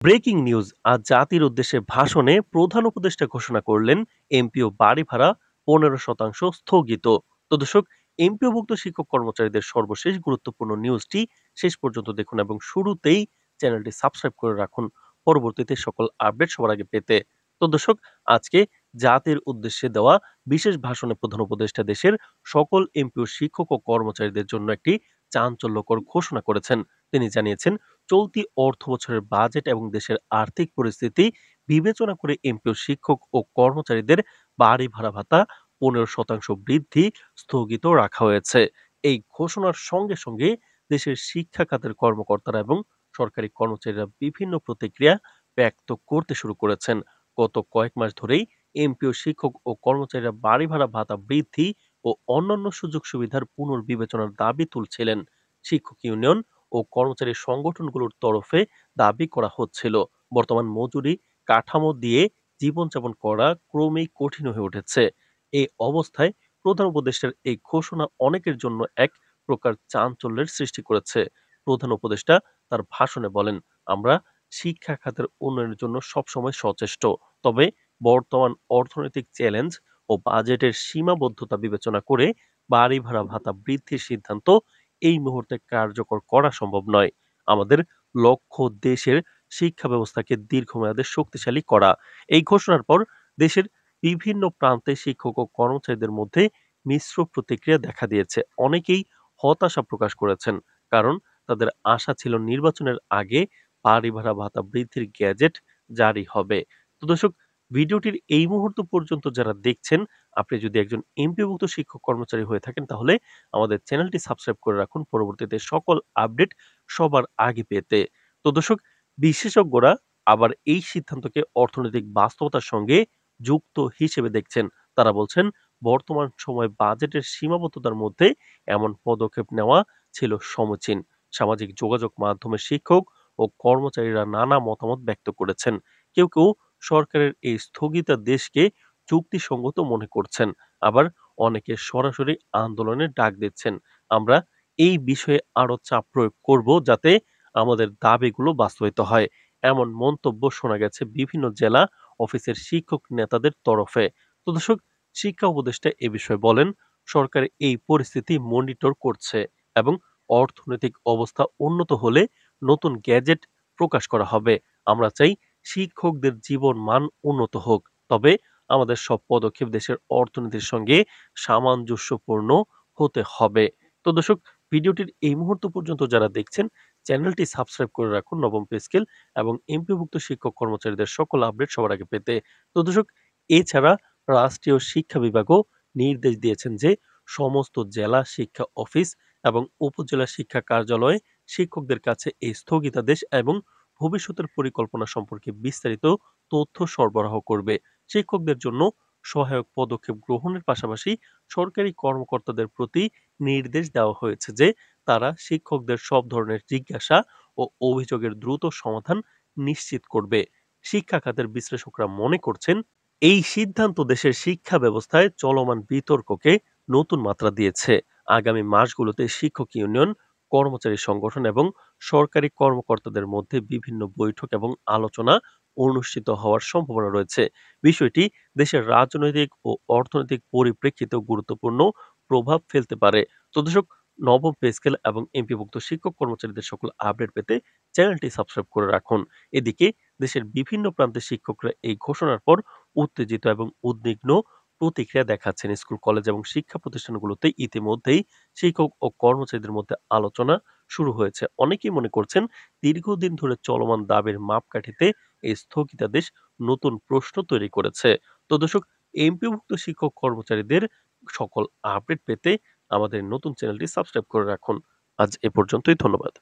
Breaking news. আজ জাতির উদ্দেশ্যে ভাষণে প্রধান উপদেষ্টা ঘোষণা করলেন এমপিও বাড়ি ভাড়া 15% স্থগিত। তো দর্শক, এমপিওভুক্ত শিক্ষক কর্মচারীদের সর্বশেষ গুরুত্বপূর্ণ নিউজটি শেষ পর্যন্ত দেখুন এবং শুরুতেই চ্যানেলটি সাবস্ক্রাইব করে রাখুন পরবর্তীতে সকল আপডেট সবার আগে পেতে। তো দর্শক, আজকে জাতির উদ্দেশ্যে দেওয়া বিশেষ ভাষণে প্রধান উপদেষ্টা দেশের সকল এমপিও শিক্ষক ও কর্মচারীদের জন্য একটি চাঞ্চল্যকর ঘোষণা করেছেন। তিনি জানিয়েছেন, চলতি অর্থ বছরের বাজেট এবং দেশের আর্থিক পরিস্থিতি বিবেচনা করে এমপিও শিক্ষক ও কর্মচারীদের বাড়ি ভাড়া ভাতা 15% বৃদ্ধি স্থগিত রাখা হয়েছে। এই ঘোষণার সঙ্গে সঙ্গে দেশের শিক্ষা খাতের কর্মকর্তারা এবং সরকারি কর্মচারীরা বিভিন্ন প্রতিক্রিয়া ব্যক্ত করতে শুরু করেছেন। গত কয়েক মাস ধরেই এমপিও শিক্ষক ও কর্মচারীরা বাড়ি ভাড়া ভাতা বৃদ্ধি ও অন্যান্য সুযোগ সুবিধার পুনর্বিবেচনার দাবি তুলছিলেন। শিক্ষক ইউনিয়ন ও কর্মচারী সংগঠনগুলোর তরফে দাবি করা হচ্ছিল, বর্তমান মজুরি কাঠামো দিয়ে জীবনযাপন করা ক্রমেই কঠিন হয়ে উঠেছে। এই অবস্থায় প্রধান উপদেষ্টার এই ঘোষণা অনেকের জন্য এক প্রকার চাঞ্চল্যের সৃষ্টি করেছে। প্রধান উপদেষ্টা তার ভাষণে বলেন, আমরা শিক্ষা খাতের উন্নয়নের জন্য সবসময় সচেষ্ট, তবে বর্তমান অর্থনৈতিক চ্যালেঞ্জ ও বাজেটের সীমাবদ্ধতা বিবেচনা করে বাড়ি ভাড়া ভাতা বৃদ্ধির সিদ্ধান্ত এই মুহূর্তে কার্যকর করা সম্ভব নয়। আমাদের লক্ষ্য দেশের শিক্ষা ব্যবস্থাকে দীর্ঘমেয়াদে শক্তিশালী করা। এই ঘোষণার পর দেশের বিভিন্ন প্রান্তে শিক্ষক ও কর্মচারীদের মধ্যে মিশ্র প্রতিক্রিয়া দেখা দিয়েছে। অনেকেই হতাশা প্রকাশ করেছেন, কারণ তাদের আশা ছিল নির্বাচনের আগে বাড়ি ভাড়া ভাতা বৃদ্ধির গ্যাজেট জারি হবে। তো দর্শক, ভিডিওটির এই মুহূর্ত পর্যন্ত যারা দেখছেন, আপনি যদি একজন এমপিওভুক্ত শিক্ষক কর্মচারী হয়ে থাকেন তাহলে আমাদের চ্যানেলটি সাবস্ক্রাইব করে রাখুন পরবর্তীতে সকল আপডেট সবার আগে পেতে। তো দর্শক, বিশেষজ্ঞরা আবার এই সিদ্ধান্তকে অর্থনৈতিক বাস্তবতার সঙ্গে যুক্ত হিসেবে দেখছেন। তারা বলছেন, বর্তমান সময় বাজেটের সীমাবদ্ধতার মধ্যে এমন পদক্ষেপ নেওয়া ছিল সমীচীন। সামাজিক যোগাযোগ মাধ্যমে শিক্ষক ও কর্মচারীরা নানা মতামত ব্যক্ত করেছেন। কেউ কেউ সরকারের এই স্থগিতাদেশকে যুক্তিসঙ্গত মনে করছেন, আবার অনেকে সরাসরি আন্দোলনের ডাক দিচ্ছেন। আমরা এই বিষয়ে আরো চাপ প্রয়োগ করব যাতে আমাদের দাবিগুলো বাস্তবায়িত হয়, এমন মন্তব্য শোনা গেছে বিভিন্ন জেলা অফিসের শিক্ষক নেতাদের তরফে। তো দর্শক, শিক্ষা উপদেষ্টা এ বিষয়ে বলেন, সরকার এই পরিস্থিতি মনিটর করছে এবং অর্থনৈতিক অবস্থা উন্নত হলে নতুন গ্যাজেট প্রকাশ করা হবে। আমরা চাই শিক্ষকদের জীবন মান উন্নত হোক, তবে আমাদের সব পদক্ষেপ দেশের অর্থনীতির সঙ্গে সামঞ্জস্যপূর্ণ হতে হবে। তো দর্শক, ভিডিওটির এই মুহূর্ত পর্যন্ত যারা দেখছেন, চ্যানেলটি সাবস্ক্রাইব করে রাখুন নবম পে স্কেল এবং এমপিওভুক্ত শিক্ষক কর্মচারীদের সকল আপডেট সবার আগে পেতে। তো দর্শক, এছাড়া রাষ্ট্রীয় শিক্ষা বিভাগও নির্দেশ দিয়েছেন যে সমস্ত জেলা শিক্ষা অফিস এবং উপজেলা শিক্ষা কার্যালয়ে শিক্ষকদের কাছে এই স্থগিতাদেশ এবং ভবিষ্যতের পরিকল্পনা সম্পর্কে বিস্তারিত তথ্য সরবরাহ করবে। শিক্ষকদের জন্য সহায়ক পদক্ষেপ গ্রহণের পাশাপাশি সরকারি কর্মকর্তাদের প্রতি নির্দেশ দেওয়া হয়েছে যে তারা শিক্ষকদের সব ধরনের জিজ্ঞাসা ও অভিযোগের দ্রুত সমাধান নিশ্চিত করবে। শিক্ষা খাতের বিশ্লেষকরা মনে করছেন, এই সিদ্ধান্ত দেশের শিক্ষা ব্যবস্থায় চলমান বিতর্ককে নতুন মাত্রা দিয়েছে। আগামী মাসগুলোতে শিক্ষক ইউনিয়ন, কর্মচারী সংগঠন এবং সরকারি কর্মকর্তাদের মধ্যে বিভিন্ন বৈঠক এবং আলোচনা অনুষ্ঠিত হওয়ার সম্ভাবনা রয়েছে। বিষয়টি দেশের রাজনৈতিক ও অর্থনৈতিক পরিপ্রেক্ষিতেও গুরুত্বপূর্ণ প্রভাব ফেলতে পারে। তো দর্শক, নবম পে স্কেল এবং এমপিভুক্ত শিক্ষক কর্মচারীদের সকল আপডেট পেতে চ্যানেলটি সাবস্ক্রাইব করে রাখুন। এদিকে দেশের বিভিন্ন প্রান্তে শিক্ষকরা এই ঘোষণার পর উত্তেজিত এবং উদ্বিগ্ন প্রতিক্রিয়া দেখাচ্ছেন। স্কুল, কলেজ এবং শিক্ষা প্রতিষ্ঠানগুলোতে ইতিমধ্যেই শিক্ষক ও কর্মচারীদের মধ্যে আলোচনা শুরু হয়েছে। অনেকেই মনে করছেন, দীর্ঘদিন ধরে চলমান দাবির মাপকাঠিতে এই স্থগিতাদেশ নতুন প্রশ্ন তৈরি করেছে। তো দর্শক, এমপিভুক্ত শিক্ষক কর্মচারীদের সকল আপডেট পেতে আমাদের নতুন চ্যানেলটি সাবস্ক্রাইব করে রাখুন। আজ এ পর্যন্তই, ধন্যবাদ।